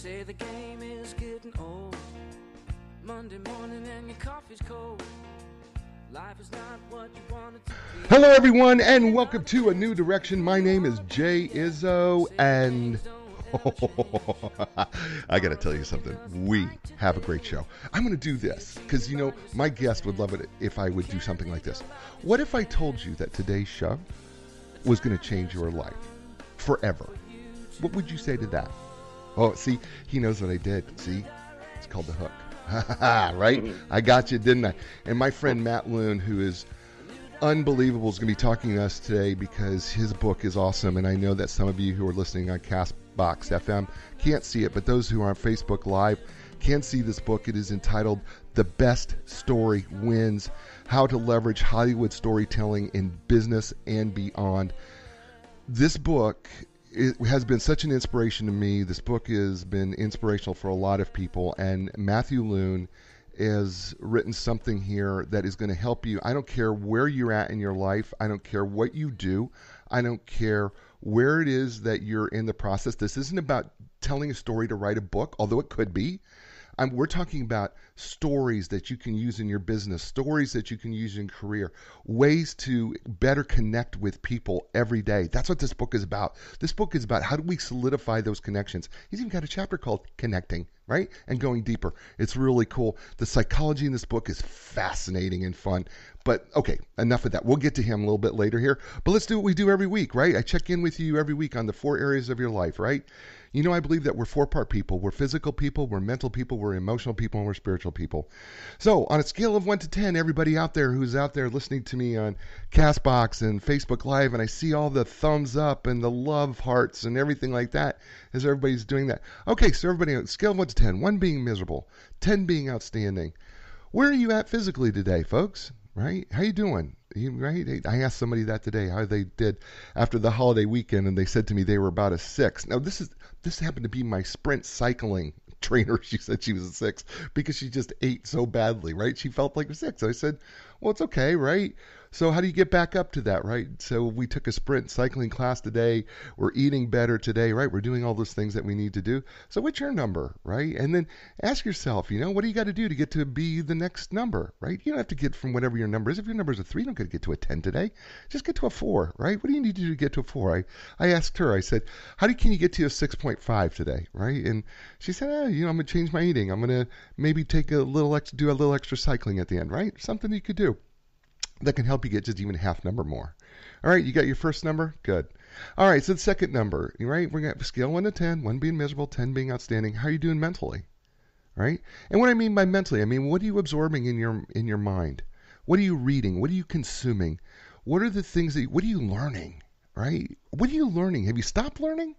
say the game is getting old. Monday morning and your coffee's cold. Life is not what you want it to be. Hello everyone and welcome to A New Direction. My name is Jay Izzo and I gotta tell you something. We have a great show. I'm gonna do this because my guest would love it if I would do something like this. What if I told you that today's show was gonna change your life forever? What would you say to that? Oh, see, he knows what I did. See, it's called the hook. Right? I got you, didn't I? And my friend Matt Luhn, who is unbelievable, is going to be talking to us today because his book is awesome. And I know that some of you who are listening on Castbox FM can't see it, but those who are on Facebook Live can see this book. It is entitled The Best Story Wins: How to Leverage Hollywood Storytelling in Business and Beyond. This book, it has been such an inspiration to me. This book has been inspirational for a lot of people, and Matthew Luhn has written something here that is going to help you. I don't care where you're at in your life. I don't care what you do. I don't care where it is that you're in the process. This isn't about telling a story to write a book, although it could be. We're talking about stories that you can use in your business, stories that you can use in career, ways to better connect with people every day. That's what this book is about. This book is about how do we solidify those connections. He's even got a chapter called Connecting, right? And going deeper. It's really cool. The psychology in this book is fascinating and fun. But okay, enough of that. We'll get to him a little bit later here. But let's do what we do every week, right? I check in with you every week on the 4 areas of your life, right? I believe that we're 4-part people. We're physical people, we're mental people, we're emotional people, and we're spiritual people. So on a scale of 1 to 10, everybody out there who's out there listening to me on Castbox and Facebook Live, and I see all the thumbs up and the love hearts and everything like that as everybody's doing that. Okay, so everybody on a scale of 1 to 10, 1 being miserable, 10 being outstanding. Where are you at physically today, folks? Right? How you doing? Right? I asked somebody that today, how they did after the holiday weekend, and they said to me they were about a 6. Now, this happened to be my sprint cycling trainer. She said she was a 6 because she just ate so badly, right? She felt like a 6. I said, well, it's okay, right? So how do you get back up to that, right? So we took a sprint cycling class today. We're eating better today, right? We're doing all those things that we need to do. So what's your number, right? And then ask yourself, what do you got to do to get to be the next number, right? You don't have to get from whatever your number is. If your number is a 3, you don't got to get to a 10 today. Just get to a 4, right? What do you need to do to get to a 4? I asked her, I said, can you get to a 6.5 today, right? And she said, I'm going to change my eating. I'm going to maybe do a little extra cycling at the end, right? Something you could do that can help you get just even half number more. All right, you got your first number? Good. All right, so the second number, right? We're going to scale 1 to 10, 1 being miserable, 10 being outstanding. How are you doing mentally? Right? And what I mean by mentally, what are you absorbing in your mind? What are you reading? What are you consuming? What are the things what are you learning? Right? What are you learning? Have you stopped learning?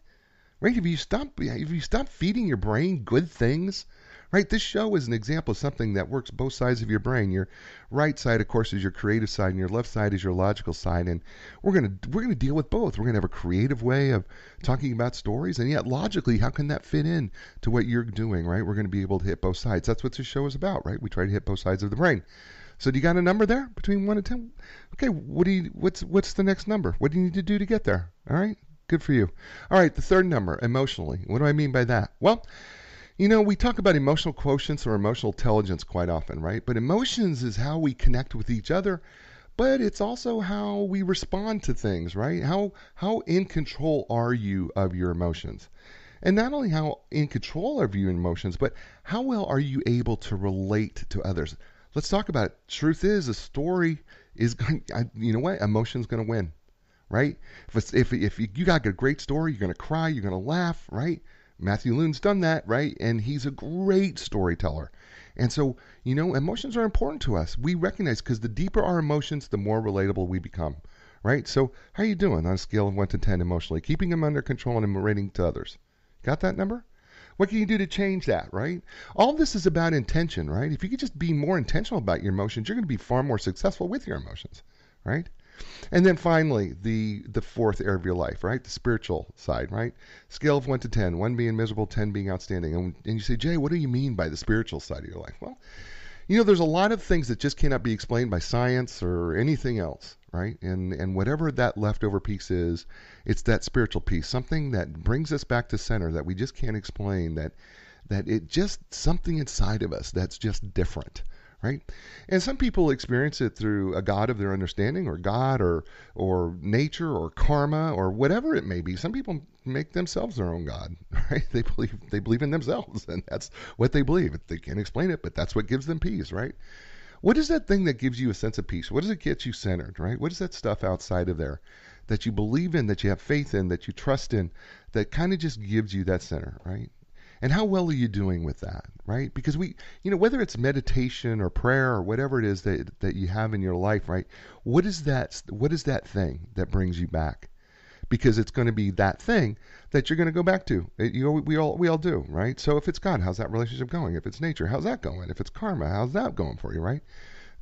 Right? Have you stopped feeding your brain good things? Right? This show is an example of something that works both sides of your brain. Your right side, of course, is your creative side, and your left side is your logical side. And we're gonna deal with both. We're gonna have a creative way of talking about stories, and yet logically, how can that fit in to what you're doing? Right? We're gonna be able to hit both sides. That's what this show is about, right? We try to hit both sides of the brain. So do you got a number there between 1 and 10? Okay, what's the next number? What do you need to do to get there? All right, good for you. All right, the third number, emotionally. What do I mean by that? Well, we talk about emotional quotients or emotional intelligence quite often, right? But emotions is how we connect with each other, but it's also how we respond to things, right? How in control are you of your emotions? And not only how in control of your emotions, but how well are you able to relate to others? Let's talk about it. Truth is, a story is going, emotion's going to win, right? If you got a great story, you're going to cry, you're going to laugh, right? Matthew Luhn's done that, right? And he's a great storyteller. And so, emotions are important to us. We recognize because the deeper our emotions, the more relatable we become, right? So how are you doing on a scale of 1 to 10 emotionally? Keeping them under control and relating to others. Got that number? What can you do to change that, right? All this is about intention, right? If you could just be more intentional about your emotions, you're going to be far more successful with your emotions, right? And then finally, the fourth area of your life, right? The spiritual side, right? Scale of 1 to 10, 1 being miserable, 10 being outstanding. And you say, Jay, what do you mean by the spiritual side of your life? Well, there's a lot of things that just cannot be explained by science or anything else, right? And whatever that leftover piece is, it's that spiritual piece, something that brings us back to center that we just can't explain, that it just something inside of us that's just different, right? And some people experience it through a God of their understanding, or God, or nature, or karma, or whatever it may be. Some people make themselves their own God, right? They believe in themselves, and that's what they believe. They can't explain it, but that's what gives them peace, right? What is that thing that gives you a sense of peace? What does it get you centered, right? What is that stuff outside of there that you believe in, that you have faith in, that you trust in, that kind of just gives you that center, right? And how well are you doing with that, right? Because whether it's meditation or prayer or whatever it is that you have in your life, right? What is that thing that brings you back? Because it's going to be that thing that you're going to go back to. We all do, right? So if it's God, how's that relationship going? If it's nature, how's that going? If it's karma, how's that going for you, right?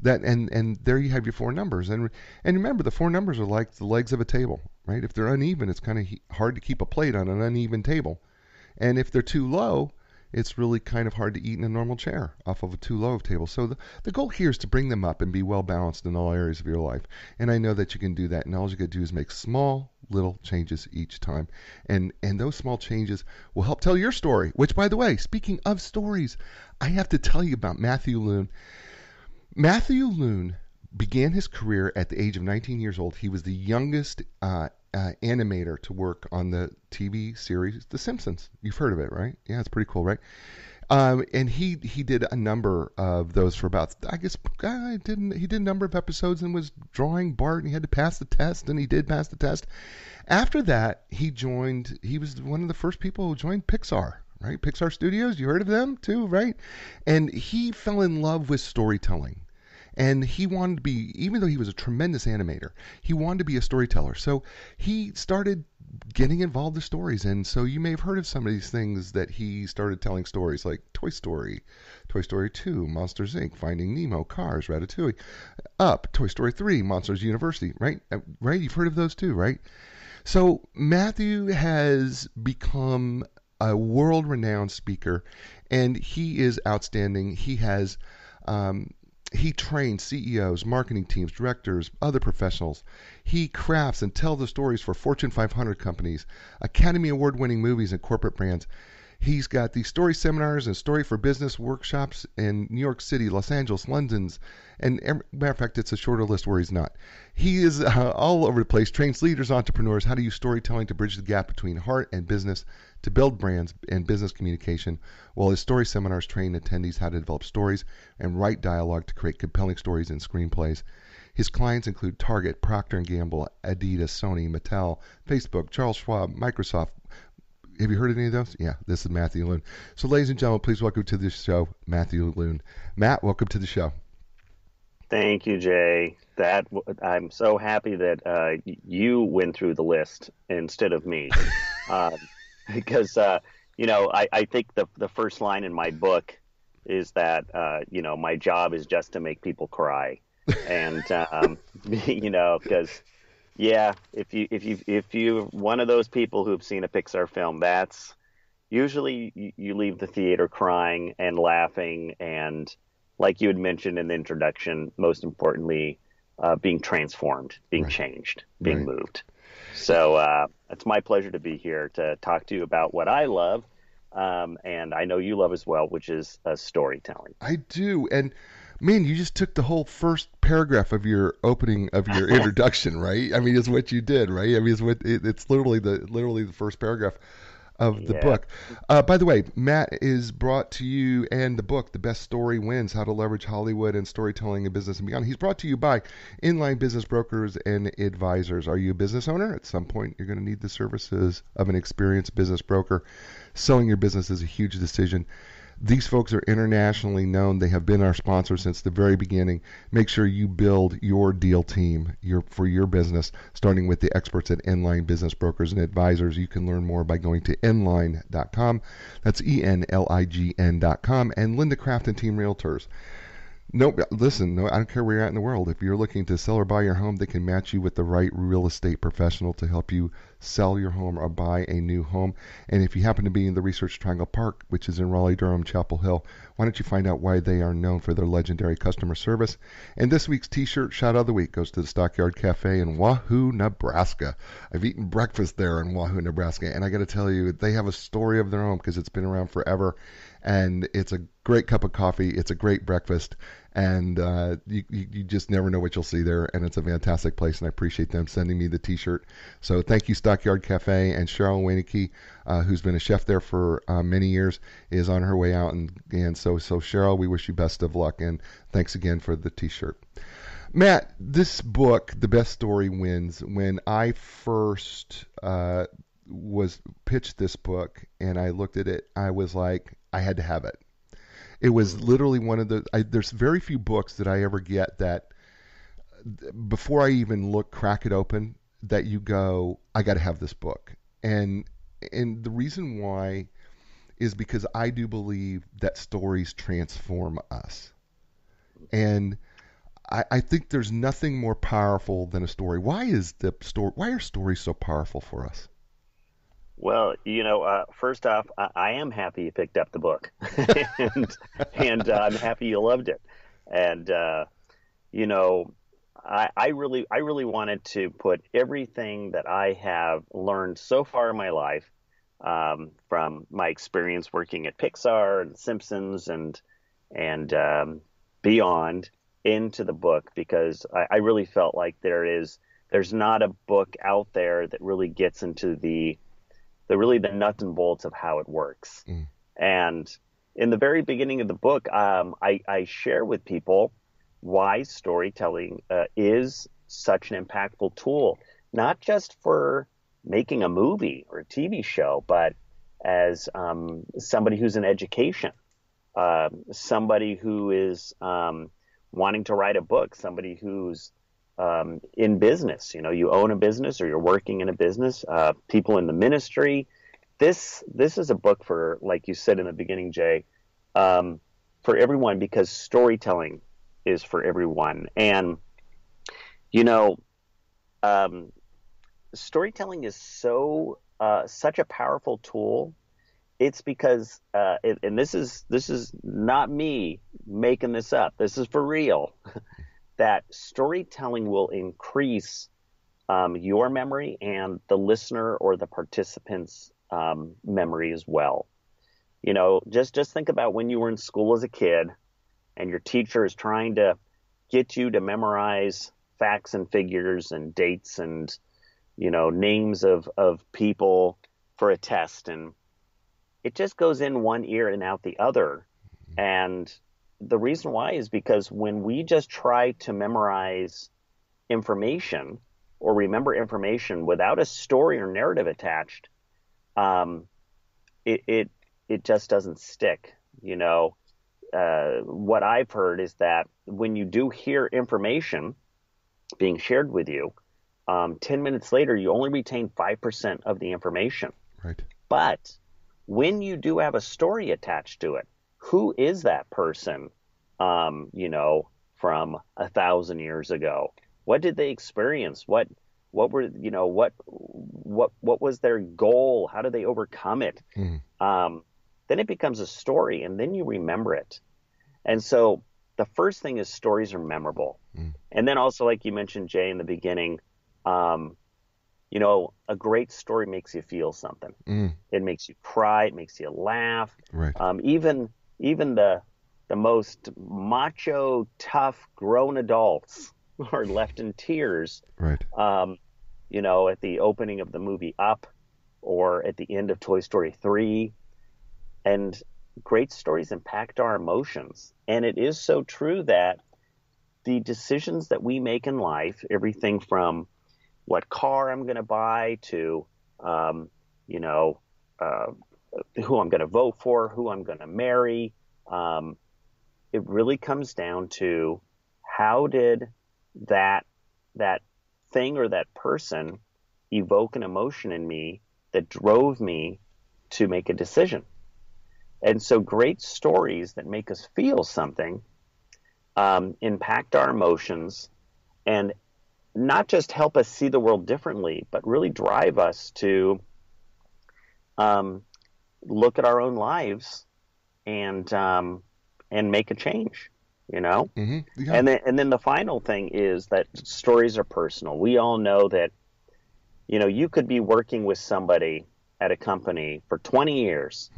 That and there you have your 4 numbers. And remember, the 4 numbers are like the legs of a table, right? If they're uneven, it's kind of hard to keep a plate on an uneven table. And if they're too low, it's really kind of hard to eat in a normal chair off of a too low of table. So the goal here is to bring them up and be well balanced in all areas of your life. And I know that you can do that. And all you got to do is make small little changes each time. And those small changes will help tell your story, which, by the way, speaking of stories, I have to tell you about Matthew Luhn. Matthew Luhn began his career at the age of 19 years old. He was the youngest animator to work on the TV series The Simpsons. You've heard of it, right? Yeah, it's pretty cool, right? And he did a number of those for about, I guess, he did a number of episodes and was drawing Bart, and he had to pass the test, and he did pass the test. After that, he was one of the first people who joined Pixar, right? Pixar Studios, you heard of them too, right? And he fell in love with storytelling. And he wanted to be, even though he was a tremendous animator, he wanted to be a storyteller. So he started getting involved with stories. And so you may have heard of some of these things that he started telling stories, like Toy Story, Toy Story 2, Monsters, Inc., Finding Nemo, Cars, Ratatouille, Up, Toy Story 3, Monsters University, right? Right? You've heard of those too, right? So Matthew has become a world-renowned speaker, and he is outstanding. He trains CEOs, marketing teams, directors, other professionals. He crafts and tells the stories for Fortune 500 companies, Academy Award-winning movies, and corporate brands. He's got these story seminars and story for business workshops in New York City, Los Angeles, London's, and matter of fact, it's a shorter list where he's not. He is all over the place, trains leaders, entrepreneurs, how to use storytelling to bridge the gap between heart and business, to build brands and business communication, while his story seminars train attendees how to develop stories and write dialogue to create compelling stories and screenplays. His clients include Target, Procter & Gamble, Adidas, Sony, Mattel, Facebook, Charles Schwab, Microsoft. Have you heard of any of those? Yeah, this is Matthew Luhn. So, ladies and gentlemen, please welcome to the show, Matthew Luhn. Matt, welcome to the show. Thank you, Jay. I'm so happy that you went through the list instead of me. Because, I think the first line in my book is that, my job is just to make people cry. And, because, yeah, if you're one of those people who've seen a Pixar film, that's usually you leave the theater crying and laughing. And like you had mentioned in the introduction, most importantly, being transformed, being changed, being moved. So it's my pleasure to be here to talk to you about what I love, and I know you love as well, which is storytelling. I do, and man, you just took the whole first paragraph of your opening of your introduction, right? I mean, it's what you did, right? I mean, it's literally the first paragraph of the book. By the way, Matt is brought to you, and the book, The Best Story Wins, How to Leverage Hollywood and Storytelling in Business and Beyond. He's brought to you by Inline Business Brokers and Advisors. Are you a business owner? At some point, you're going to need the services of an experienced business broker. Selling your business is a huge decision. These folks are internationally known. They have been our sponsor since the very beginning. Make sure you build your deal team for your business, starting with the experts at Inline Business Brokers and Advisors. You can learn more by going to inline.com. That's ENLIGN.com. And Linda Craft and Team Realtors. No, I don't care where you're at in the world. If you're looking to sell or buy your home, they can match you with the right real estate professional to help you sell your home or buy a new home. And if you happen to be in the Research Triangle Park, which is in Raleigh, Durham, Chapel Hill, why don't you find out why they are known for their legendary customer service? And this week's T-shirt shout out of the week goes to the Stockyard Cafe in Wahoo, Nebraska. I've eaten breakfast there in Wahoo, Nebraska, and I got to tell you, they have a story of their own because it's been around forever, and it's a great cup of coffee. It's a great breakfast, and you just never know what you'll see there, and it's a fantastic place, and I appreciate them sending me the T-shirt. So thank you, Stockyard Cafe, and Cheryl Weineke, who's been a chef there for many years, is on her way out, and so Cheryl, we wish you best of luck, and thanks again for the T-shirt. Matt, this book, The Best Story Wins, when I first was pitched this book and I looked at it, I was like, I had to have it. It was literally one of there's very few books that I ever get that before I even crack it open, that you go, I got to have this book. And the reason why is because I do believe that stories transform us. And I think there's nothing more powerful than a story. Why are stories so powerful for us? Well, first off, I am happy you picked up the book, and I'm happy you loved it. And I really wanted to put everything that I have learned so far in my life, from my experience working at Pixar and Simpsons and beyond, into the book, because I really felt like there's not a book out there that really gets into the nuts and bolts of how it works. And in the very beginning of the book, I share with people why storytelling is such an impactful tool, not just for making a movie or a TV show, but as somebody who's in education, somebody who is wanting to write a book, somebody who's in business. You own a business or you're working in a business, people in the ministry. This is a book for, like you said in the beginning, Jay, for everyone, because storytelling is for everyone. And, storytelling is such a powerful tool. It's because, and this is not me making this up, this is for real, that storytelling will increase your memory and the listener or the participant's memory as well. Just think about when you were in school as a kid and your teacher is trying to get you to memorize facts and figures and dates and, names of people for a test, and it just goes in one ear and out the other. And the reason why is because when we just try to memorize information or remember information without a story or narrative attached, it just doesn't stick. What I've heard is that when you do hear information being shared with you, 10 minutes later, you only retain 5% of the information. Right. But when you do have a story attached to it, who is that person, from 1,000 years ago? What did they experience? What were, what was their goal? How did they overcome it? Then it becomes a story, and then you remember it. And so the first thing is stories are memorable. And then also, like you mentioned, Jay, in the beginning, a great story makes you feel something. It makes you cry. It makes you laugh. Right. Even the most macho, tough, grown adults are left in tears. Right. At the opening of the movie Up, or at the end of Toy Story 3. And great stories impact our emotions. And it is so true that the decisions that we make in life, everything from what car I'm going to buy to, who I'm going to vote for, who I'm going to marry, it really comes down to how did that thing or that person evoke an emotion in me that drove me to make a decision. And so great stories that make us feel something impact our emotions, and not just help us see the world differently, but really drive us to look at our own lives and make a change, you know? Mm-hmm. Yeah. And then the final thing is that stories are personal. We all know that, you know, you could be working with somebody at a company for 20 years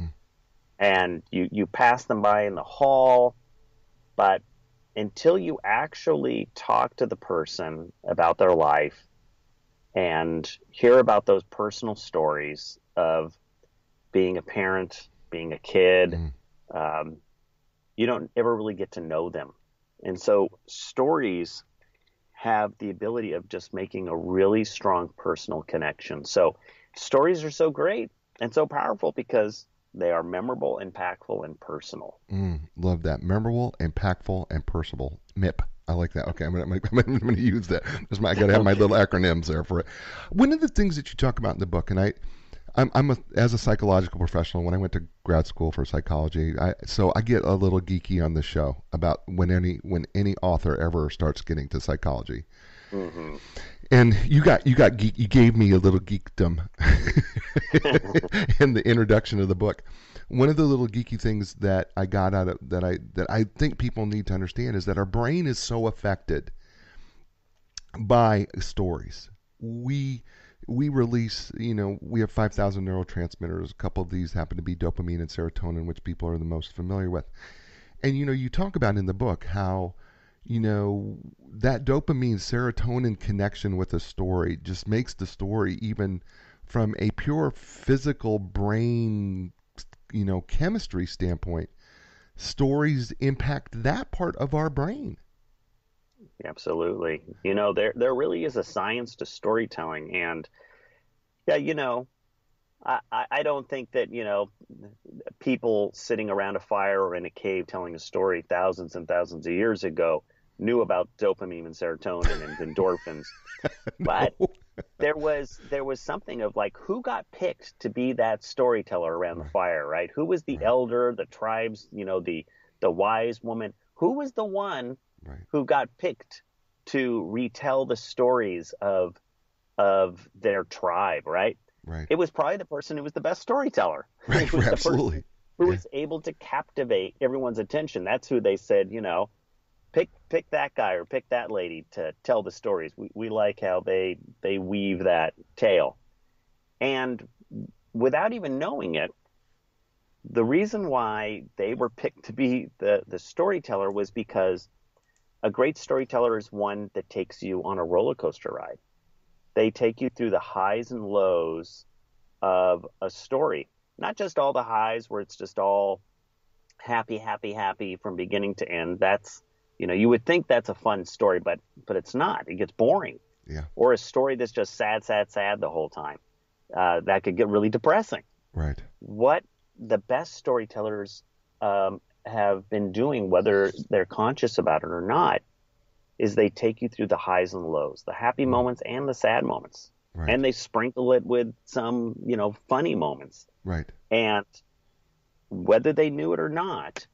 and you pass them by in the hall, but until you actually talk to the person about their life and hear about those personal stories of being a parent, being a kid, you don't ever really get to know them. And so stories have the ability of just making a really strong personal connection. So stories are so great and so powerful because they are memorable, impactful, and personal. Love that. Memorable, impactful, and personal. MIP. I like that. Okay, I'm gonna use that. I gotta have my little acronyms there for it. One of the things that you talk about in the book, and as a psychological professional, when I went to grad school for psychology, so I get a little geeky on the show about when any author ever starts getting to psychology. Mm-hmm. And you gave me a little geekdom in the introduction of the book. One of the little geeky things that I got out of that I think people need to understand is that our brain is so affected by stories. We release, we have 5,000 neurotransmitters. A couple of these happen to be dopamine and serotonin, which people are the most familiar with. And you talk about in the book how that dopamine serotonin connection with a story just makes the story, even from a pure physical brain chemistry standpoint, stories impact that part of our brain. Absolutely. There really is a science to storytelling. And yeah, I don't think that, people sitting around a fire or in a cave telling a story thousands and thousands of years ago knew about dopamine and serotonin and endorphins. No. But there was something of like, who got picked to be that storyteller around the fire, right? Who was the elder, the tribes, the wise woman? Who was the one who got picked to retell the stories of their tribe, right? Right. It was probably the person who was the best storyteller. Right. Who was Absolutely. who was able to captivate everyone's attention. That's who they said, pick that guy or pick that lady to tell the stories. We like how they weave that tale. And without even knowing it, the reason why they were picked to be the storyteller was because a great storyteller is one that takes you on a roller coaster ride. They take you through the highs and lows of a story, not just all the highs where it's just all happy, happy, happy from beginning to end. That's, you would think that's a fun story, but it's not. It gets boring. Yeah. Or a story that's just sad, sad, sad the whole time. That could get really depressing. Right. What the best storytellers have been doing, whether they're conscious about it or not, is they take you through the highs and lows, the happy moments and the sad moments. Right. And they sprinkle it with some, funny moments. Right. And whether they knew it or not,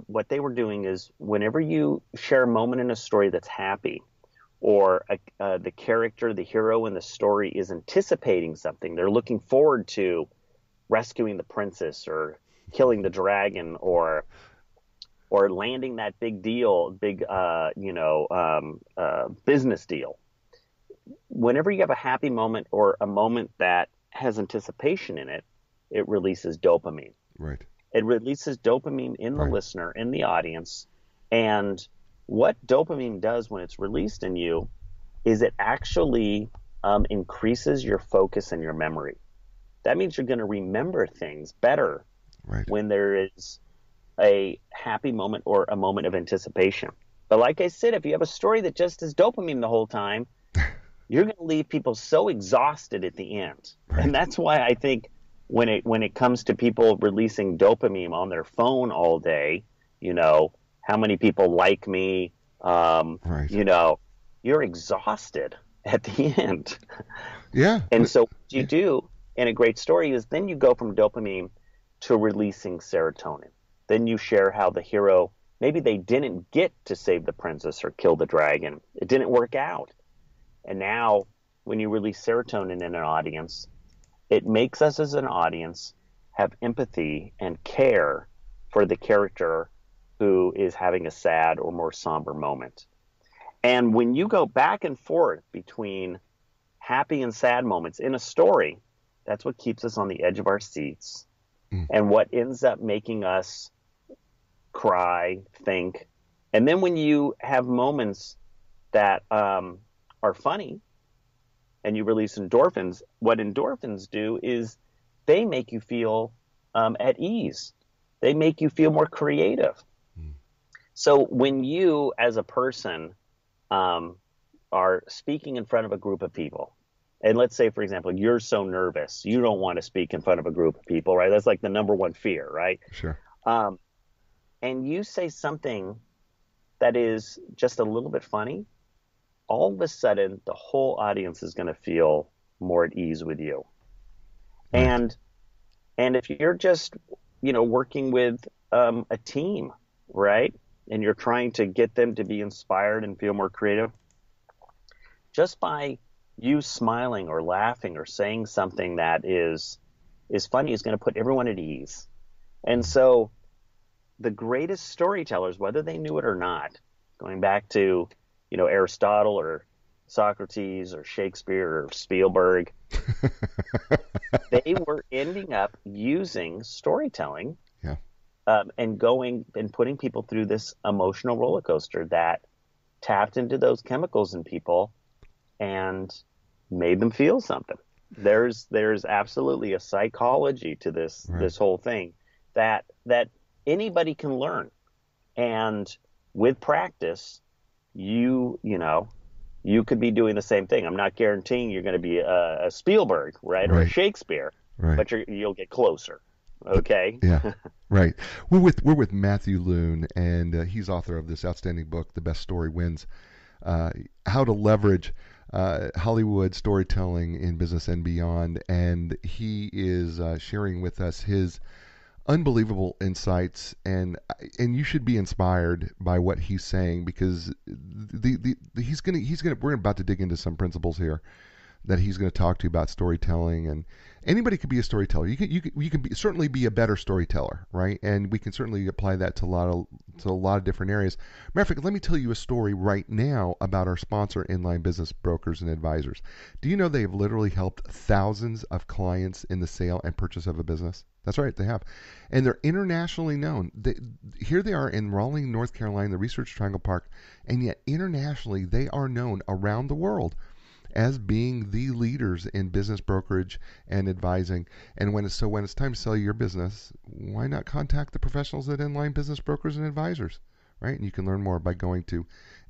what they were doing is whenever you share a moment in a story that's happy, or the character, the hero in the story is anticipating something, they're looking forward to rescuing the princess or killing the dragon or landing that big business deal. Whenever you have a happy moment or a moment that has anticipation in it, it releases dopamine. Right. It releases dopamine in the listener, in the audience. And what dopamine does when it's released in you is it actually increases your focus and your memory. That means you're going to remember things better when there is a happy moment or a moment of anticipation. But like I said, if you have a story that just is dopamine the whole time, you're going to leave people so exhausted at the end. Right. And that's why I think when it comes to people releasing dopamine on their phone all day, how many people like me, you're exhausted at the end. Yeah. And so what you do in a great story is then you go from dopamine to releasing serotonin. Then you share how the hero, maybe they didn't get to save the princess or kill the dragon. It didn't work out. And now when you release serotonin in an audience, it makes us as an audience have empathy and care for the character who is having a sad or more somber moment. And when you go back and forth between happy and sad moments in a story, that's what keeps us on the edge of our seats and what ends up making us cry, think. And then when you have moments that are funny and you release endorphins, what endorphins do is they make you feel at ease. They make you feel more creative. So when you, as a person, are speaking in front of a group of people, and let's say, for example, you're so nervous, you don't want to speak in front of a group of people, right? That's like the number one fear, right? Sure. And you say something that is just a little bit funny, all of a sudden, the whole audience is going to feel more at ease with you. Right. And if you're just, working with a team, right? And you're trying to get them to be inspired and feel more creative, just by you smiling or laughing or saying something that is funny is going to put everyone at ease. And so the greatest storytellers, whether they knew it or not, going back to, Aristotle or Socrates or Shakespeare or Spielberg, they were ending up using storytelling and going and putting people through this emotional roller coaster that tapped into those chemicals in people and made them feel something. There's absolutely a psychology to this whole thing that anybody can learn, and with practice, you could be doing the same thing. I'm not guaranteeing you're going to be a Spielberg, right, or a Shakespeare, but you'll get closer. Okay. Yeah. Right. We're with Matthew Luhn, and he's author of this outstanding book, The Best Story Wins: How to Leverage Hollywood Storytelling in Business and Beyond. And he is sharing with us his unbelievable insights, and you should be inspired by what he's saying, because we're about to dig into some principles here that he's going to talk to you about storytelling. And anybody could be a storyteller. You can certainly be a better storyteller, right? And we can certainly apply that to a lot of different areas. Matter of fact, let me tell you a story right now about our sponsor, Inline Business Brokers and Advisors. Do you know they've literally helped thousands of clients in the sale and purchase of a business? That's right, they have. And they're internationally known. Here they are in Raleigh, North Carolina, the Research Triangle Park, and yet internationally they are known around the world as being the leaders in business brokerage and advising. And when it's time to sell your business, why not contact the professionals at Inline Business Brokers and Advisors, right? And you can learn more by going to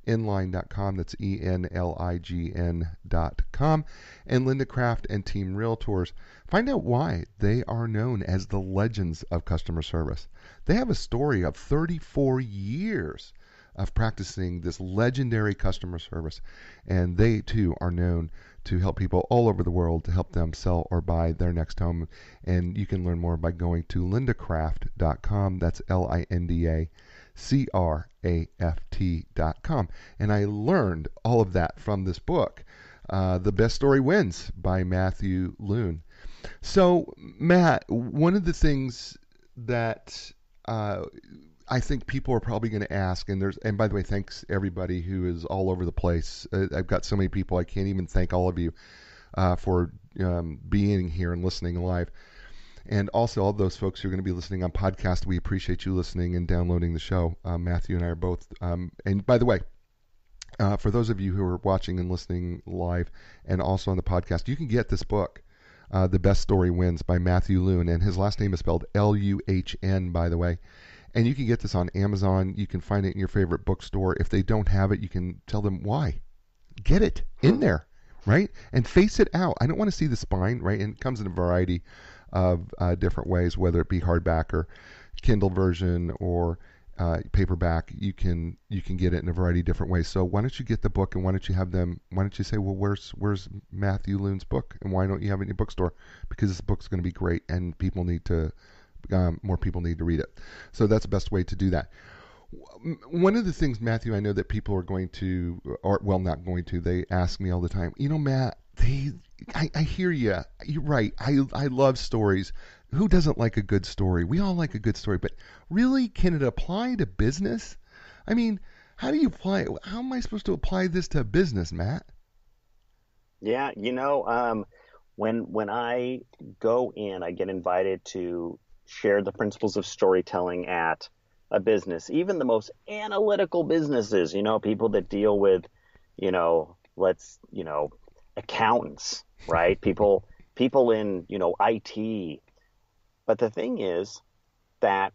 inline.com. That's ENLIGN.com. And Linda Kraft and Team Realtors. Find out why they are known as the legends of customer service. They have a story of 34 years of practicing this legendary customer service, and they too are known to help people all over the world to help them sell or buy their next home. And you can learn more by going to lindakraft.com. That's LINDACRAFT.com. And I learned all of that from this book, The Best Story Wins by Matthew Luhn. So, Matt, one of the things that I think people are probably going to ask, and by the way, thanks everybody who is all over the place. I've got so many people, I can't even thank all of you for being here and listening live. And also all those folks who are going to be listening on podcast, we appreciate you listening and downloading the show. Matthew and I are both. And by the way, for those of you who are watching and listening live and also on the podcast, you can get this book, The Best Story Wins by Matthew Luhn. And his last name is spelled Luhn, by the way. And you can get this on Amazon. You can find it in your favorite bookstore. If they don't have it, you can tell them why. Get it in there, right? And face it out. I don't want to see the spine, right? And it comes in a variety of different ways, whether it be hardback or Kindle version or paperback. You can get it in a variety of different ways. So why don't you get the book, and why don't you say, well, where's Matthew Luhn's book, and why don't you have it in your bookstore? Because this book's going to be great, and more people need to read it. So that's the best way to do that. One of the things, Matthew, I know that people are going to, or well, not going to. They ask me all the time. Matt, I hear you. You're right. I love stories. Who doesn't like a good story? We all like a good story, but really, can it apply to business? I mean, how do you apply? How am I supposed to apply this to business, Matt? Yeah, when I go in, I get invited to share the principles of storytelling at a business, even the most analytical businesses, people that deal with, let's, accountants, right? People in, IT. But the thing is that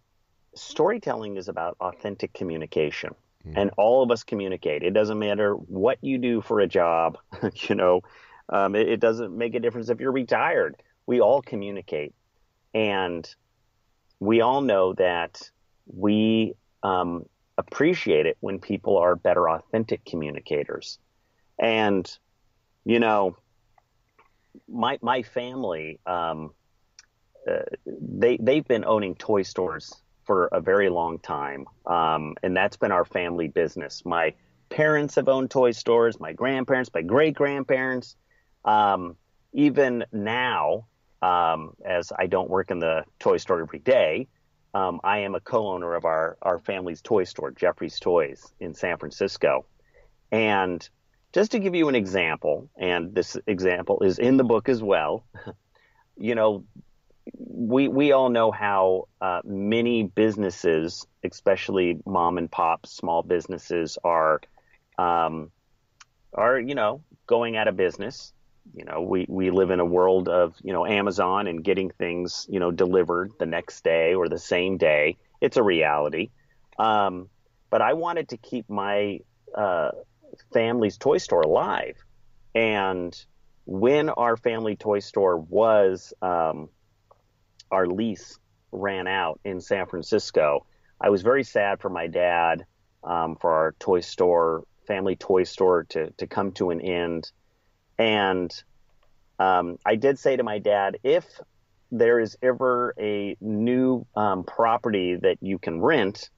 storytelling is about authentic communication. And all of us communicate. It doesn't matter what you do for a job, it doesn't make a difference if you're retired. We all communicate. And we all know that we appreciate it when people are better authentic communicators. And, my family, they've been owning toy stores for a very long time. And that's been our family business. My parents have owned toy stores, my grandparents, my great-grandparents. Even now, as I don't work in the toy store every day, I am a co-owner of our family's toy store, Jeffrey's Toys in San Francisco. And just to give you an example, and this example is in the book as well, we all know how many businesses, especially mom and pop small businesses, are going out of business. We live in a world of Amazon and getting things delivered the next day or the same day. It's a reality. But I wanted to keep my family's toy store alive, and when our family toy store was our lease ran out in San Francisco, I was very sad for my dad, for our toy store, family toy store to come to an end. And I did say to my dad, if there is ever a new property that you can rent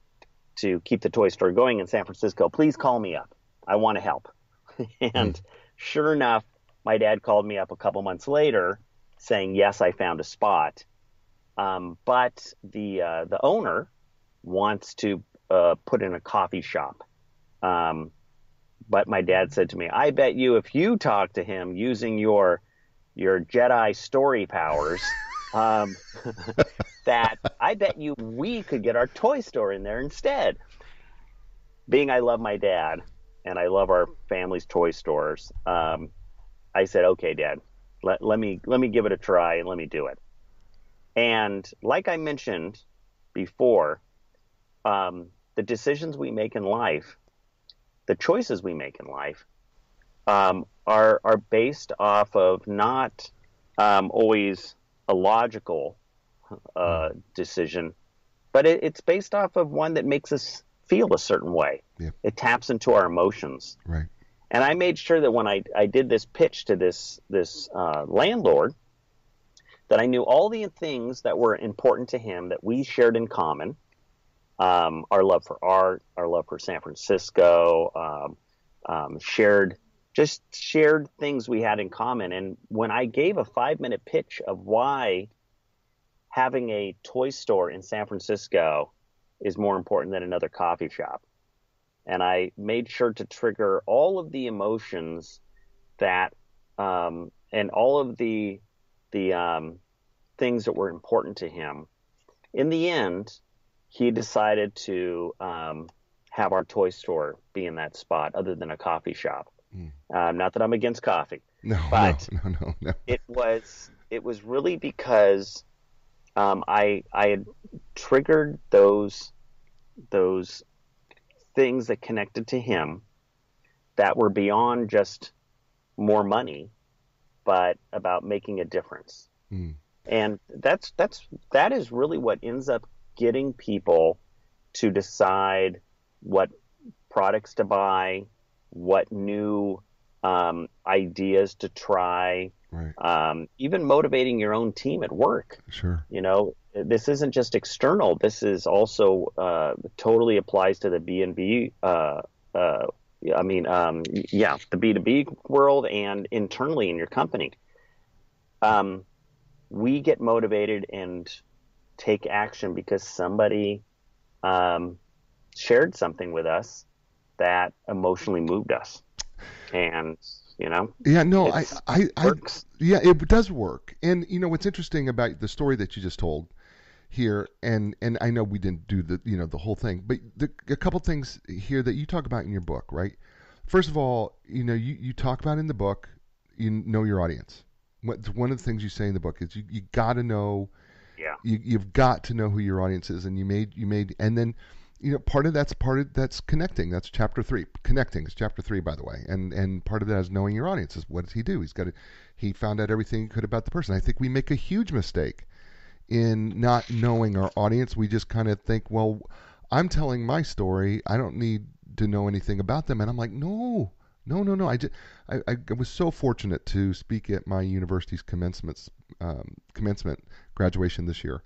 to keep the toy store going in San Francisco, please call me up. I want to help. And sure enough, my dad called me up a couple months later saying, yes, I found a spot. But the owner wants to put in a coffee shop. But my dad said to me, I bet you if you talk to him using your Jedi story powers, that I bet you we could get our toy store in there instead. Being I love my dad and I love our family's toy stores, I said, okay, Dad, let me give it a try and let me do it. And like I mentioned before, the decisions we make in life, the choices we make in life, are based off of not always a logical decision, but it's based off of one that makes us feel a certain way. Yeah. It taps into our emotions. Right. And I made sure that when I did this pitch to this landlord, that I knew all the things that were important to him that we shared in common. Our love for art, our love for San Francisco, shared things we had in common. And when I gave a 5-minute pitch of why having a toy store in San Francisco is more important than another coffee shop, and I made sure to trigger all of the emotions that, and all of the things that were important to him, in the end, he decided to have our toy store be in that spot other than a coffee shop. Not that I'm against coffee. No. It was really because I had triggered those things that connected to him that were beyond just more money, but about making a difference. And that is really what ends up getting people to decide what products to buy, what new ideas to try, right. Even motivating your own team at work. Sure. this isn't just external. This is also totally applies to the B&B. The B2B world and internally in your company. We get motivated and take action because somebody shared something with us that emotionally moved us, and Yeah, no, works. yeah, it does work. And what's interesting about the story that you just told here, and I know we didn't do the whole thing, but a couple things here that you talk about in your book, right? First of all, you talk about in the book, you know your audience. One of the things you say in the book is you got to know, Yeah. you've got to know who your audience is, and you made, and then part of that's connecting. That's chapter 3. Connecting is chapter 3, by the way, and part of that is knowing your audience. Is what does he do? He found out everything he could about the person. I think we make a huge mistake in not knowing our audience. We just kind of think, well, I'm telling my story. I don't need to know anything about them. And I'm like, no. I was so fortunate to speak at my university's commencement graduation this year.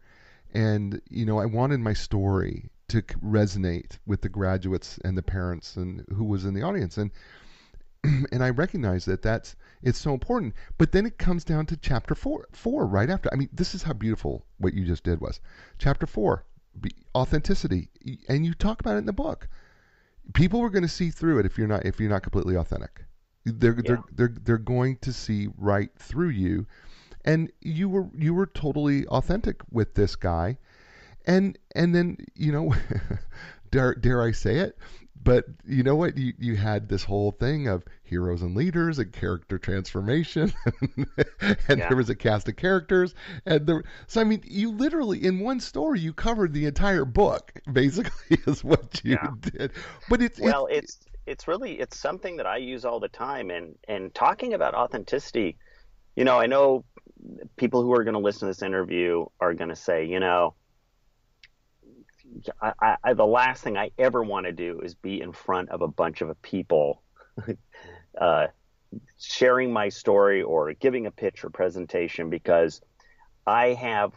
And, I wanted my story to resonate with the graduates and the parents and who was in the audience. And I recognize it's so important. But then it comes down to chapter 4 right after. I mean, this is how beautiful what you just did was. Chapter 4, authenticity. And you talk about it in the book. People are going to see through it if you're not completely authentic. They're going to see right through you. And you were totally authentic with this guy. And then, dare I say it, but you know what? You had this whole thing of heroes and leaders and character transformation, and there was a cast of characters, so I mean, you literally in one story you covered the entire book, basically, is what you did. But it's something that I use all the time, and talking about authenticity. I know people who are going to listen to this interview are going to say, the last thing I ever want to do is be in front of a bunch of people sharing my story or giving a pitch or presentation, because I have,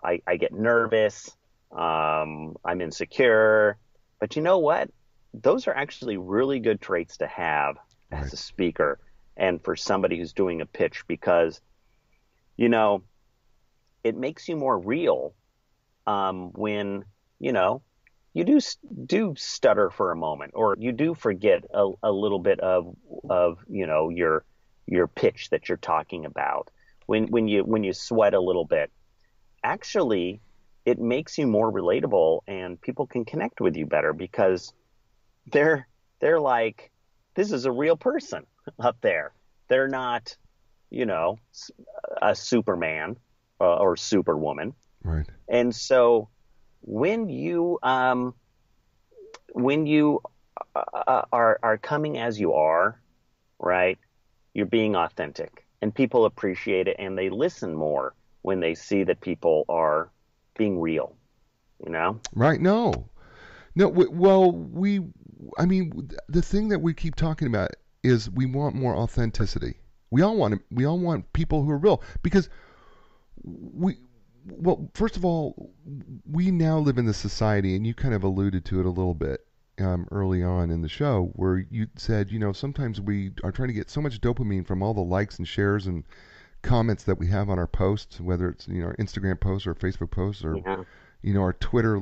I get nervous, I'm insecure. But you know what? Those are actually really good traits to have as a speaker and for somebody who's doing a pitch, because, it makes you more real when you do stutter for a moment, or you do forget a little bit of your pitch that you're talking about. When you sweat a little bit, actually, it makes you more relatable, and people can connect with you better because they're like, this is a real person up there. They're not, a Superman or Superwoman. Right. And so when you are coming as you are, right, you're being authentic, and people appreciate it, and they listen more when they see that people are being real, Right. No. I mean, the thing that we keep talking about is we want more authenticity. We all want people who are real, because first of all, we now live in this society, and you kind of alluded to it a little bit early on in the show, where you said, sometimes we are trying to get so much dopamine from all the likes and shares and comments that we have on our posts, whether it's, our Instagram posts or Facebook posts or, our Twitter,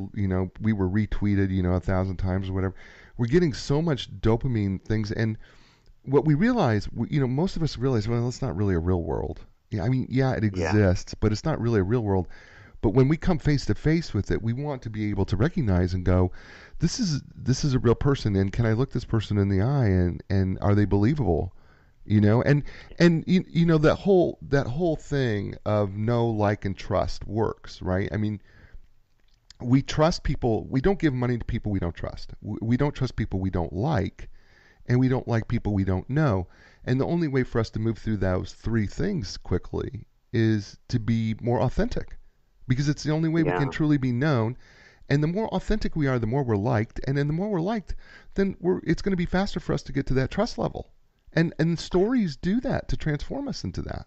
we were retweeted, 1,000 times or whatever. We're getting so much dopamine things. And what we realize, most of us realize, well, it's not really a real world. Yeah, I mean, it exists, but it's not really a real world. But when we come face to face with it, we want to be able to recognize and go, this is a real person, and can I look this person in the eye, and are they believable? And that whole thing of know, like, and trust works, right? I mean, we trust people. We don't give money to people we don't trust. We don't trust people we don't like, and we don't like people we don't know. And the only way for us to move through those three things quickly is to be more authentic, because it's the only way we can truly be known. And the more authentic we are, the more we're liked. And then the more we're liked, then it's going to be faster for us to get to that trust level. And stories do that to transform us into that.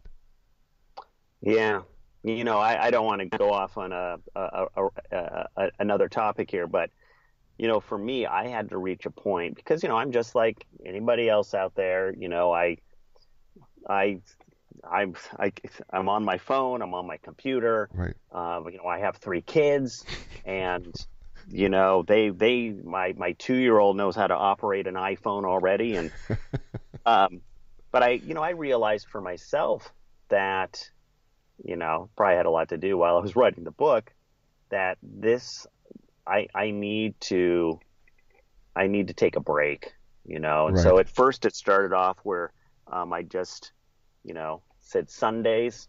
Yeah. I don't want to go off on another topic here, but for me, I had to reach a point because I'm just like anybody else out there. I I'm on my phone, I'm on my computer. Right. I have 3 kids, and my 2-year-old knows how to operate an iPhone already, and but I realized for myself that probably had a lot to do while I was writing the book, that I need to take a break, and Right. so at first it started off where I just said Sundays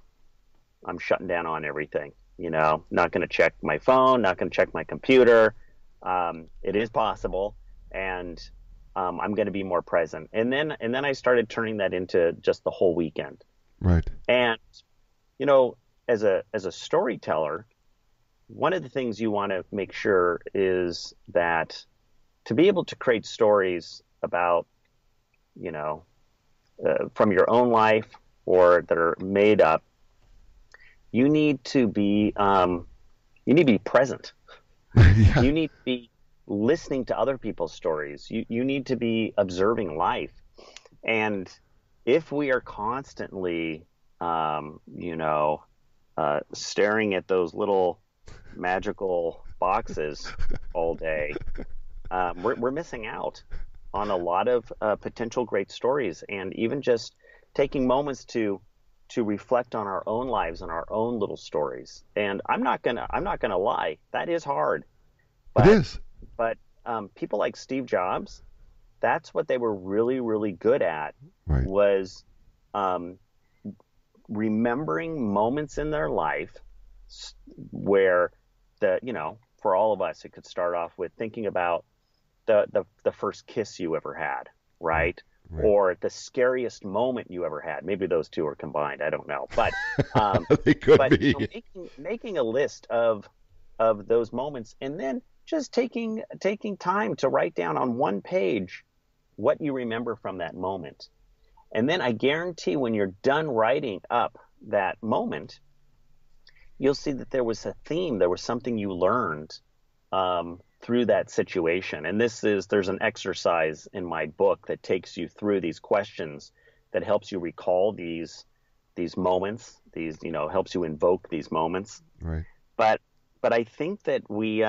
I'm shutting down on everything, not going to check my phone, not going to check my computer. It is possible, and I'm going to be more present. And then I started turning that into just the whole weekend. Right. And as a storyteller, one of the things you want to make sure is that to be able to create stories about, from your own life or that are made up, you need to be present. Yeah. You need to be listening to other people's stories. You need to be observing life. And if we are constantly, staring at those little magical boxes all day, we're missing out on a lot of potential great stories. And even just taking moments to reflect on our own lives and our own little stories. And I'm not gonna lie, that is hard. But, It is. But people like Steve Jobs, that's what they were really, really good at. Right. Was remembering moments in their life where for all of us, it could start off with thinking about the first kiss you ever had, right? Right. Or the scariest moment you ever had. Maybe those two are combined. I don't know, but They could be. Making a list of those moments, and then just taking time to write down on one page what you remember from that moment. And then I guarantee when you're done writing up that moment, you'll see that there was a theme, there was something you learned through that situation. And there's an exercise in my book that takes you through these questions that helps you recall these moments, helps you invoke these moments. Right. But I think that we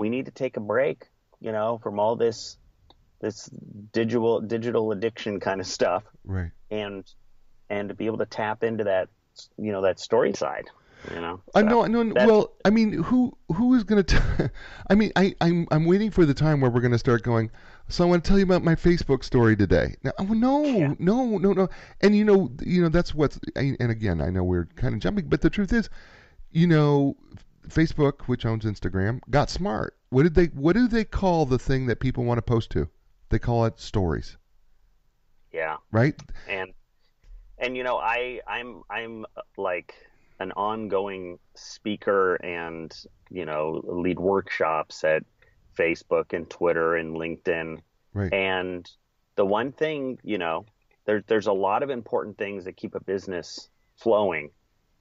need to take a break, from all this digital addiction kind of stuff. Right. And to be able to tap into that, that story side. I know. Well, I mean, who is going to? I mean, I'm waiting for the time where we're going to start going. So I want to tell you about my Facebook story today. Now, no. And that's what's. And again, I know we're kind of jumping, but the truth is, Facebook, which owns Instagram, got smart. What do they call the thing that people want to post to? They call it stories. Yeah. Right. And I'm like an ongoing speaker and lead workshops at Facebook and Twitter and LinkedIn. Right. And the one thing, there's a lot of important things that keep a business flowing,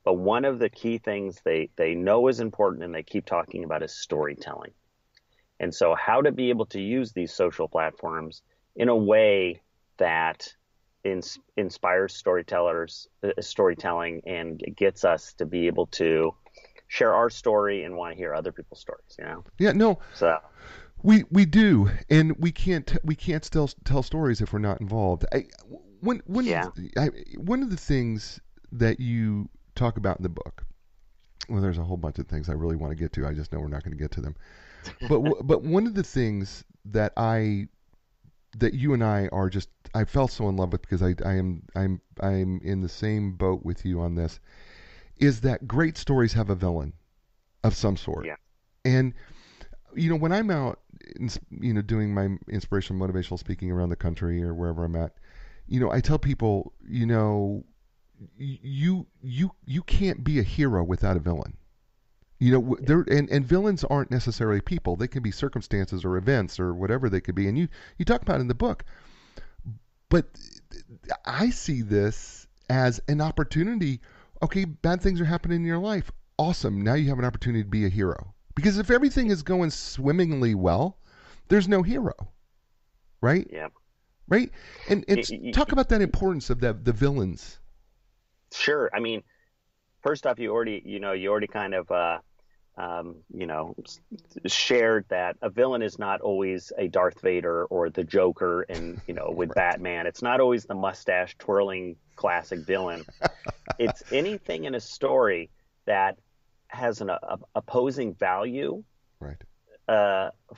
but one of the key things they know is important and they keep talking about is storytelling. And so how to be able to use these social platforms in a way that inspires storytelling and gets us to be able to share our story and want to hear other people's stories. Yeah. No. So we do, and we can't still tell stories if we're not involved. One of the things that you talk about in the book. Well, there's a whole bunch of things I really want to get to. I just know we're not going to get to them. But one of the things that you and I are just, I fell so in love with, because I'm in the same boat with you on this, is that great stories have a villain of some sort. Yeah. And when I'm out, doing my inspirational, motivational speaking around the country or wherever I'm at, I tell people, you can't be a hero without a villain. And villains aren't necessarily people. They can be circumstances or events or whatever they could be. And you talk about it in the book. But I see this as an opportunity Okay, bad things are happening in your life. Awesome. Now you have an opportunity to be a hero. Because if everything is going swimmingly well, there's no hero, right? Yeah. Right? And talk about that importance of the villains. Sure. I mean, first off, you already kind of, shared that a villain is not always a Darth Vader or the Joker, and with Right. Batman, it's not always the mustache twirling classic villain. It's anything in a story that has an opposing value Right.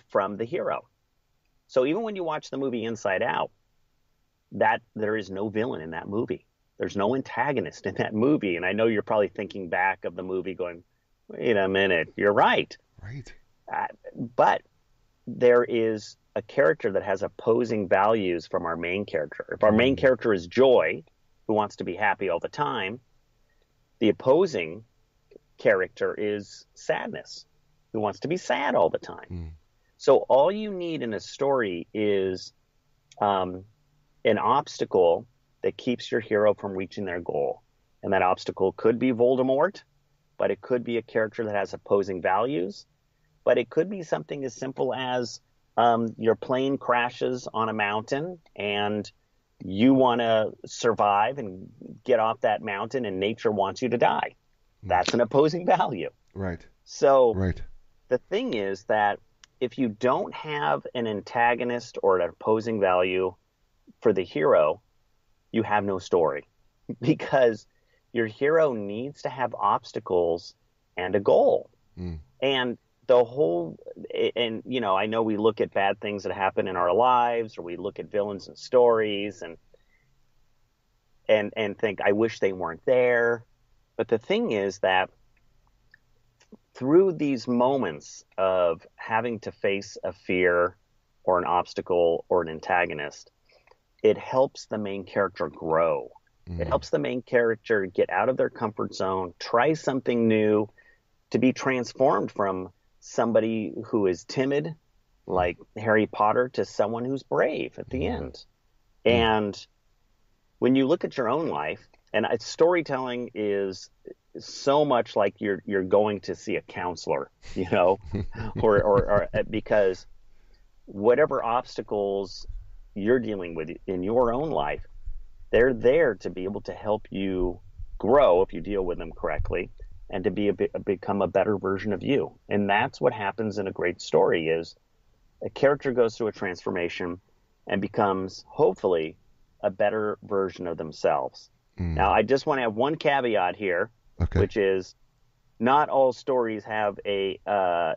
from the hero. So even when you watch the movie Inside Out, that there is no villain in that movie. There's no antagonist in that movie. And I know you're probably thinking back of the movie going, wait a minute, you're right. Right. But there is a character that has opposing values from our main character. If our main character is joy, who wants to be happy all the time, the opposing character is sadness, who wants to be sad all the time. So all you need in a story is an obstacle that keeps your hero from reaching their goal. And that obstacle could be Voldemort, but it could be a character that has opposing values. But it could be something as simple as your plane crashes on a mountain and you want to survive and get off that mountain, and nature wants you to die. That's an opposing value. Right. So Right. the thing is that if you don't have an antagonist or an opposing value for the hero, you have no story, because your hero needs to have obstacles and a goal. And the whole, and I know we look at bad things that happen in our lives, or we look at villains and stories and think, I wish they weren't there. But the thing is that through these moments of having to face a fear or an obstacle or an antagonist, it helps the main character grow. It helps the main character get out of their comfort zone, try something new, to be transformed from somebody who is timid, like Harry Potter, to someone who's brave at the end. And when you look at your own life, and storytelling is so much like you're going to see a counselor, or because whatever obstacles you're dealing with in your own life, they're there to be able to help you grow if you deal with them correctly, and to become a better version of you. And that's what happens in a great story, is a character goes through a transformation and becomes, hopefully, a better version of themselves. Now, I just want to have one caveat here, which is not all stories have an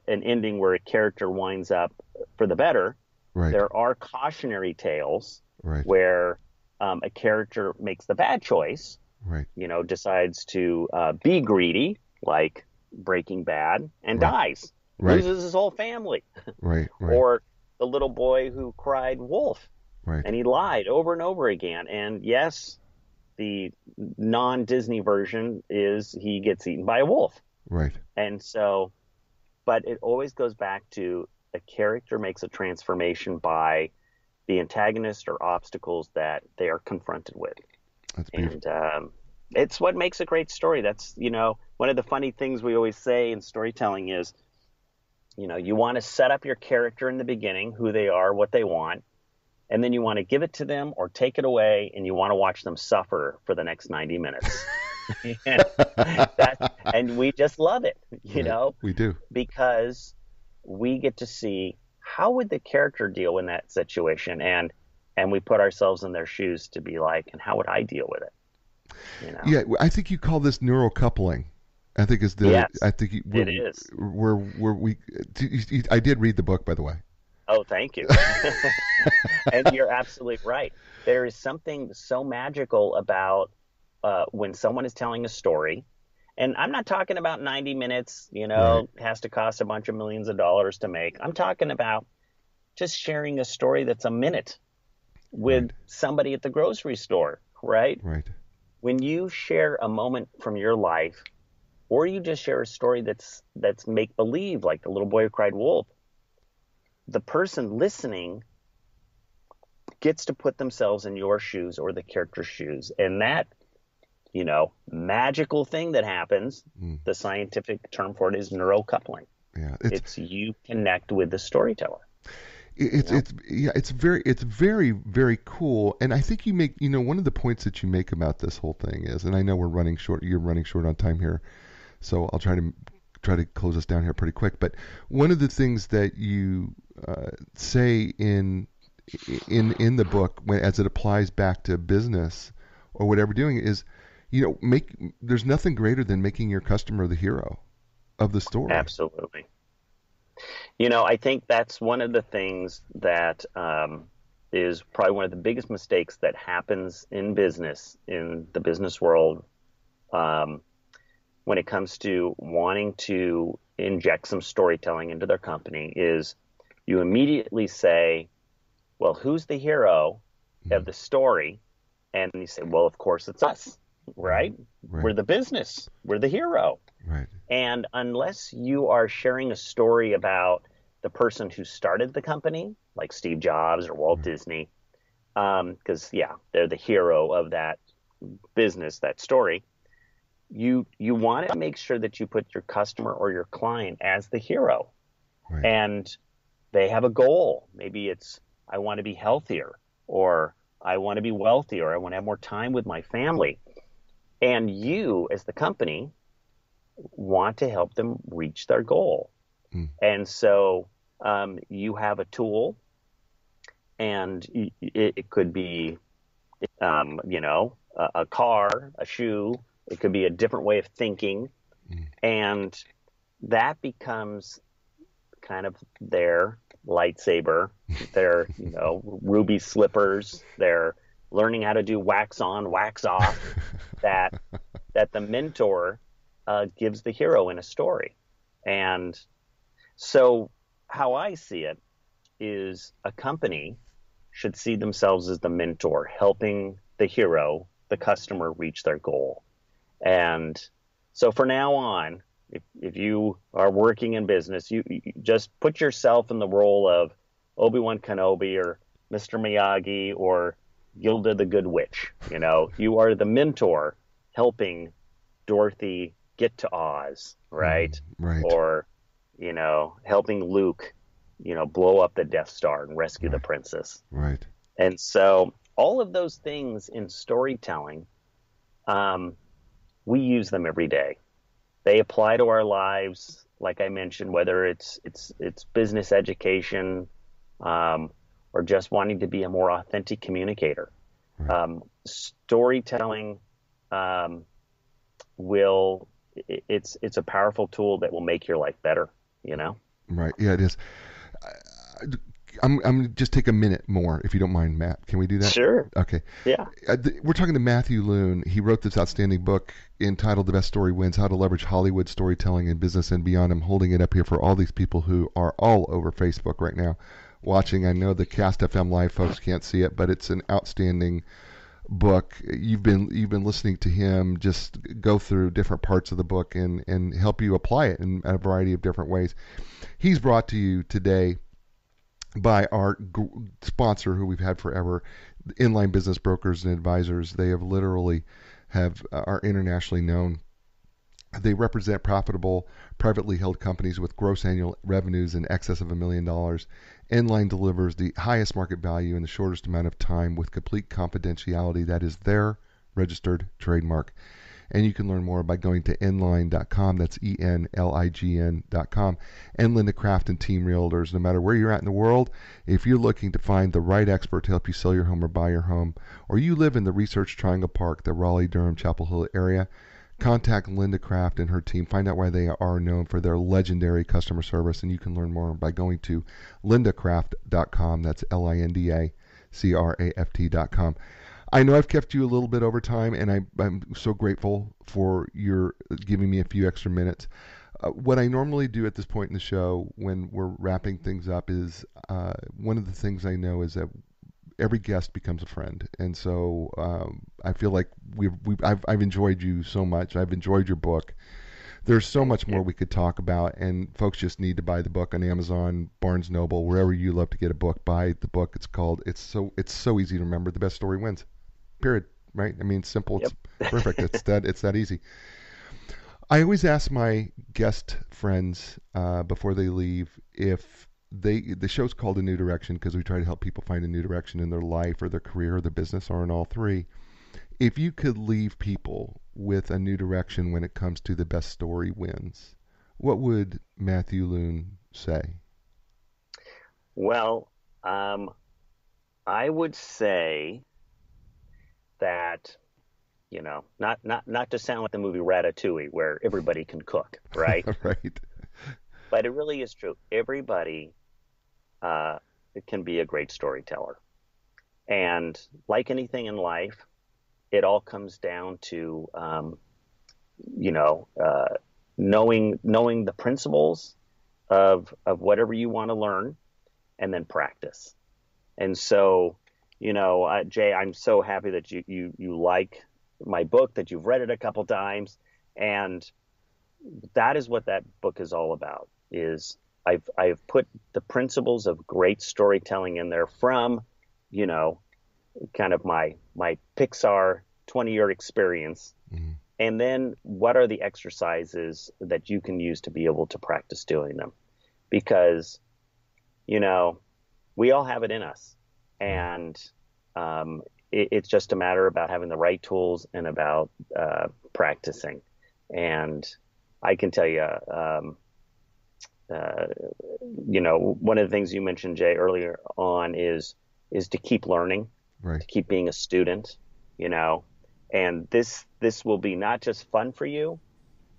ending where a character winds up for the better. Right. There are cautionary tales where a character makes the bad choice, decides to be greedy, like Breaking Bad, and dies, loses his whole family. Or the little boy who cried wolf, and he lied over and over again. And yes, the non-Disney version is he gets eaten by a wolf. And so, but it always goes back to a character makes a transformation by the antagonist or obstacles that they are confronted with. That's beautiful. And it's what makes a great story. That's, one of the funny things we always say in storytelling is, you want to set up your character in the beginning, who they are, what they want, and then you want to give it to them or take it away, and you want to watch them suffer for the next 90 minutes. And we just love it, We do. Because we get to see how would the character deal in that situation, and we put ourselves in their shoes to be like, and how would I deal with it? Yeah, I think you call this neural coupling. I think is the. Yes, I think it is. I did read the book, by the way. Oh, thank you. And you're absolutely right. There is something so magical about when someone is telling a story. And I'm not talking about 90 minutes, has to cost a bunch of millions of dollars to make. I'm talking about just sharing a story that's a minute with somebody at the grocery store, right? When you share a moment from your life, or you just share a story that's make-believe, like the little boy who cried wolf, the person listening gets to put themselves in your shoes or the character's shoes. And that magical thing that happens. The scientific term for it is neurocoupling. Yeah, it's you connect with the storyteller. It's very, very cool. And I think you make, one of the points that you make about this whole thing is, and I know you're running short on time here, so I'll try to close us down here pretty quick. But one of the things that you say in the book, as it applies back to business or whatever you're doing, is, there's nothing greater than making your customer the hero of the story. Absolutely. I think that's one of the things that is probably one of the biggest mistakes that happens in business, in the business world, when it comes to wanting to inject some storytelling into their company, is you immediately say, well, who's the hero of the story? And you say, well, of course it's us, right? We're the business. We're the hero. Right. And unless you are sharing a story about the person who started the company, like Steve Jobs or Walt Disney, because, they're the hero of that business, that story, you want to make sure that you put your customer or your client as the hero. Right. And they have a goal. Maybe it's, I want to be healthier, or I want to be wealthy, or I want to have more time with my family. And you, as the company, want to help them reach their goal. And so you have a tool, and it could be, a car, a shoe. It could be a different way of thinking. And that becomes kind of their lightsaber, their, ruby slippers, their learning how to do wax on, wax off, that the mentor gives the hero in a story. And so how I see it is, a company should see themselves as the mentor, helping the hero, the customer, reach their goal. And so for now on, if you are working in business, you just put yourself in the role of Obi-Wan Kenobi or Mr. Miyagi or Gilda the Good Witch. You are the mentor helping Dorothy get to Oz, right? Right. Or, helping Luke, blow up the Death Star and rescue the princess. Right. And so all of those things in storytelling, we use them every day. They apply to our lives, like I mentioned, whether it's business education, or just wanting to be a more authentic communicator. Right. Storytelling it's a powerful tool that will make your life better, Right. Yeah, it is. I'm going to just take a minute more, if you don't mind, Matt. Can we do that? Sure. Okay. Yeah. We're talking to Matthew Luhn. He wrote this outstanding book entitled The Best Story Wins, How to Leverage Hollywood Storytelling in Business and Beyond. I'm holding it up here for all these people who are all over Facebook right now watching. I know the Cast FM Live folks can't see it, but it's an outstanding book. You've been listening to him just go through different parts of the book and help you apply it in a variety of different ways. He's brought to you today by our sponsor, who we've had forever, Inline Business Brokers and Advisors. They are internationally known. They represent profitable, privately held companies with gross annual revenues in excess of $1 million. Inline delivers the highest market value in the shortest amount of time with complete confidentiality. That is their registered trademark. And you can learn more by going to inline.com. That's ENLIGN.com. And Linda Craft and Team Realtors. No matter where you're at in the world, if you're looking to find the right expert to help you sell your home or buy your home, or you live in the Research Triangle Park, the Raleigh, Durham, Chapel Hill area, contact Linda Craft and her team. Find out why they are known for their legendary customer service. And you can learn more by going to lindacraft.com. That's LINDACRAFT.com. I know I've kept you a little bit over time, and I'm so grateful for your giving me a few extra minutes. What I normally do at this point in the show when we're wrapping things up is one of the things I know is that every guest becomes a friend, and so I feel like I've enjoyed you so much. I've enjoyed your book. There's so much more we could talk about, and folks just need to buy the book on Amazon, Barnes Noble, wherever you love to get a book. Buy the book. It's so easy to remember. The Best Story Wins. Period. right? I mean, simple. Yep. It's perfect. It's that easy. I always ask my guest friends before they leave if the show's called A New Direction because we try to help people find a new direction in their life or their career or their business or in all three. If you could leave people with a new direction when it comes to the best story wins, what would Matthew Luhn say? Well, I would say that, not to sound like the movie Ratatouille where everybody can cook, right? Right. But it really is true. Everybody can be a great storyteller. And like anything in life, it all comes down to, knowing the principles of whatever you want to learn and then practice. And so, Jay, I'm so happy that you like my book, that you've read it a couple times. And that is what that book is all about, is I've put the principles of great storytelling in there from, kind of my Pixar 20-year experience. Mm-hmm. And then what are the exercises that you can use to be able to practice doing them? Because, we all have it in us. And it's just a matter about having the right tools and about practicing. And I can tell you, one of the things you mentioned, Jay, earlier on is to keep learning, right, to keep being a student, and this will be not just fun for you,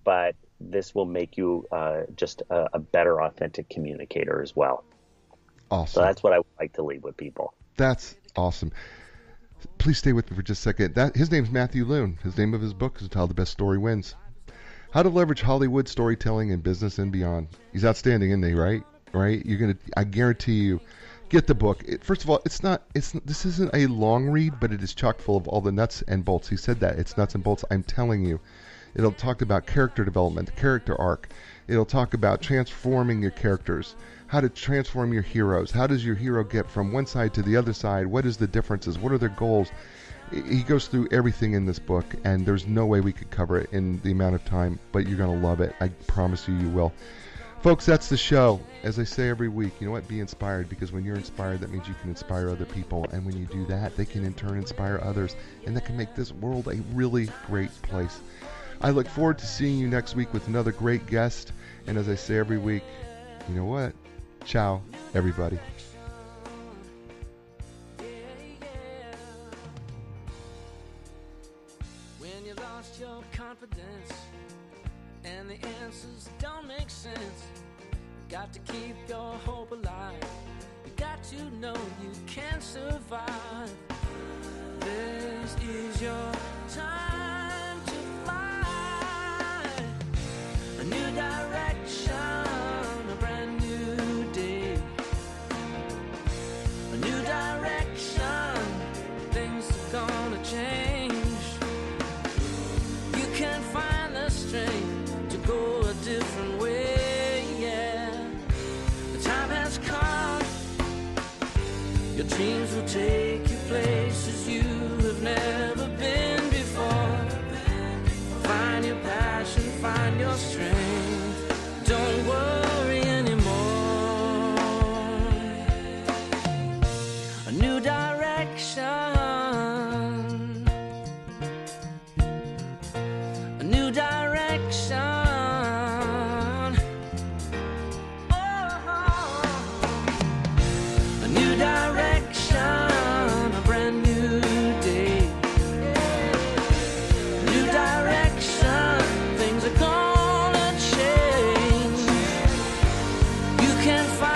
but this will make you just a better, authentic communicator as well. Awesome. So that's what I would like to leave with people. That's awesome. Please stay with me for just a second. His name's Matthew Luhn. His name of his book is How the Best Story Wins. How to leverage Hollywood storytelling in business and beyond. He's outstanding, isn't he? Right? I guarantee you, get the book. First of all, this isn't a long read, but it is chock full of all the nuts and bolts. He said that it's nuts and bolts. I'm telling you, it'll talk about character development, the character arc. It'll talk about transforming your characters, how to transform your heroes. How does your hero get from one side to the other side? What is the differences? What are their goals? He goes through everything in this book, and there's no way we could cover it in the amount of time, but you're going to love it. I promise you will. Folks, that's the show. As I say every week, you know what? Be inspired, because when you're inspired, that means you can inspire other people. And when you do that, they can in turn inspire others, and that can make this world a really great place. I look forward to seeing you next week with another great guest. And as I say every week, you know what? Ciao, everybody. When you lost your confidence and the answers don't make sense, you got to keep your hope alive. You got to know you can survive. This is your time to fly. A new direction, a brand new day. A new direction, things are gonna change. You can find the strength to go a different way, yeah. The time has come. Your dreams will take you places you have never been before. Find your passion, find your strength. Don't worry anymore. A new direction. A new direction. Oh, a new direction, a brand new day. A new direction, things are gonna change. You can find